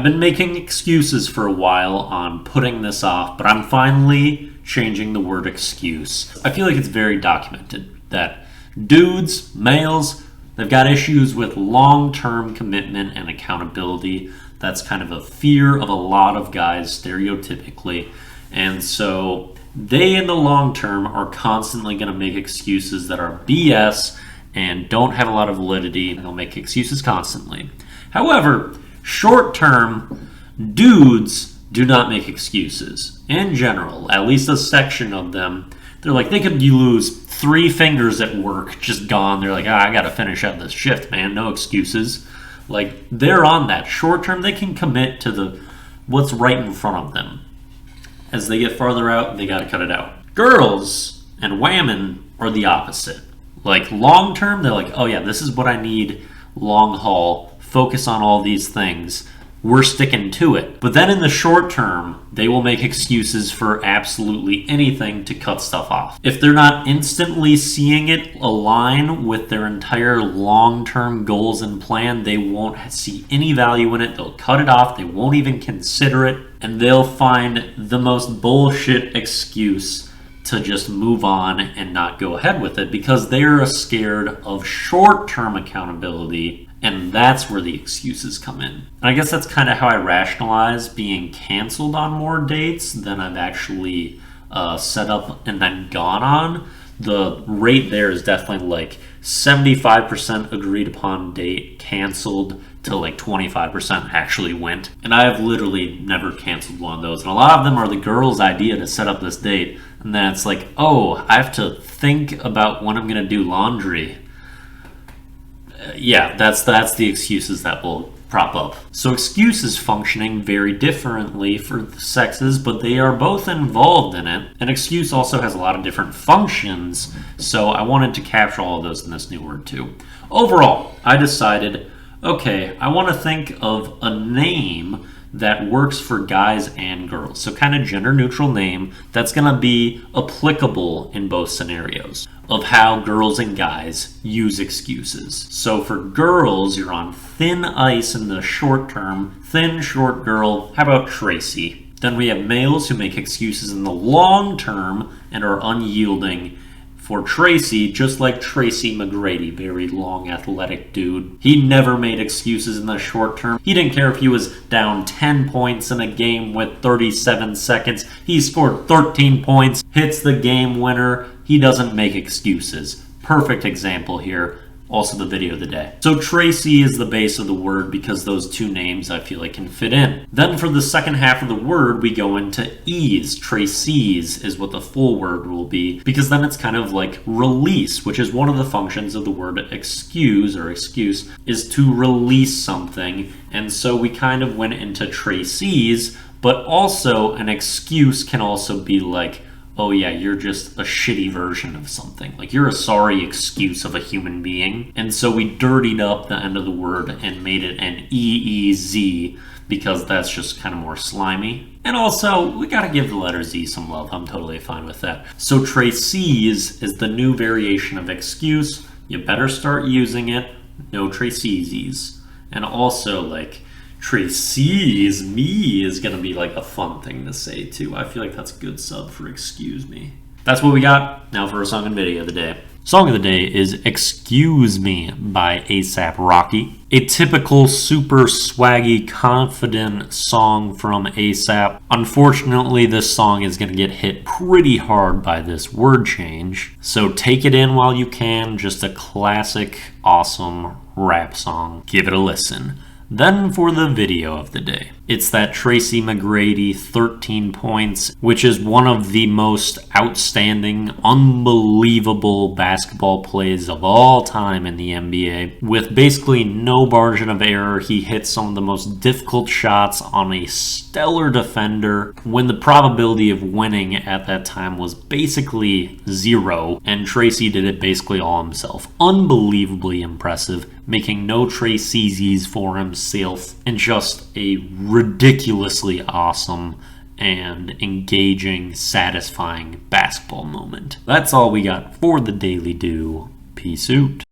I've been making excuses for a while on putting this off, but I'm finally changing the word excuse. I feel like it's very documented that dudes, males, they've got issues with long-term commitment and accountability. That's kind of a fear of a lot of guys stereotypically. And so they in the long term are constantly going to make excuses that are BS and don't have a lot of validity, and they'll make excuses constantly. However, short term, dudes do not make excuses. In general, at least a section of them, they're like, they could lose 3 fingers at work, just gone. They're like, I gotta finish up this shift, man, no excuses. Like, they're on that. Short term, they can commit to what's right in front of them. As they get farther out, they gotta cut it out. Girls and women are the opposite. Like, long term, they're like, oh yeah, this is what I need, long haul, focus on all these things. We're sticking to it. But then in the short term, they will make excuses for absolutely anything to cut stuff off. If they're not instantly seeing it align with their entire long-term goals and plan, they won't see any value in it. They'll cut it off. They won't even consider it. And they'll find the most bullshit excuse to just move on and not go ahead with it because they're scared of short-term accountability. And that's where the excuses come in. And I guess that's kind of how I rationalize being canceled on more dates than I've actually set up and then gone on. The rate there is definitely like 75% agreed upon date canceled to like 25% actually went. And I have literally never canceled one of those. And a lot of them are the girl's idea to set up this date. And then it's like, oh, I have to think about when I'm going to do laundry. Yeah, that's the excuses that will prop up. So excuses functioning very differently for the sexes, but they are both involved in it. An excuse also has a lot of different functions, so I wanted to capture all of those in this new word too. Overall, I decided, okay, I want to think of a name that works for guys and girls. So kind of gender neutral name that's going to be applicable in both scenarios of how girls and guys use excuses. So for girls, you're on thin ice in the short term. Thin, short girl. How about Tracy? Then we have males who make excuses in the long term and are unyielding. For Tracy, just like Tracy McGrady, very long athletic dude. He never made excuses in the short term. He didn't care if he was down 10 points in a game with 37 seconds. He scored 13 points, hits the game winner. He doesn't make excuses. Perfect example here. Also the video of the day. So Tracy is the base of the word because those two names I feel like can fit in. Then for the second half of the word, we go into ease. Traceez is what the full word will be because then it's kind of like release, which is one of the functions of the word excuse or excuse is to release something. And so we kind of went into Traceez, but also an excuse can also be like, oh yeah, you're just a shitty version of something. Like you're a sorry excuse of a human being. And so we dirtied up the end of the word and made it an EEZ because that's just kind of more slimy. And also, we gotta give the letter Z some love. I'm totally fine with that. So Traceez is the new variation of excuse. You better start using it. No Traceezes. And also, like, Traceez me is gonna be like a fun thing to say too. I feel like that's a good sub for excuse me. That's what we got. Now for a song and video of the day. Song of the day is Excuse Me by A$AP Rocky. A typical super swaggy, confident song from A$AP. Unfortunately, this song is going to get hit pretty hard by this word change. So take it in while you can. Just a classic, awesome rap song. Give it a listen. Then for the video of the day. It's that Tracy McGrady 13 points, which is one of the most outstanding, unbelievable basketball plays of all time in the NBA. With basically no margin of error, he hit some of the most difficult shots on a stellar defender when the probability of winning at that time was basically 0, and Tracy did it basically all himself. Unbelievably impressive, making no Traceezes for himself, and just a ridiculously awesome and engaging, satisfying basketball moment. That's all we got for the Daily Do. Peace out.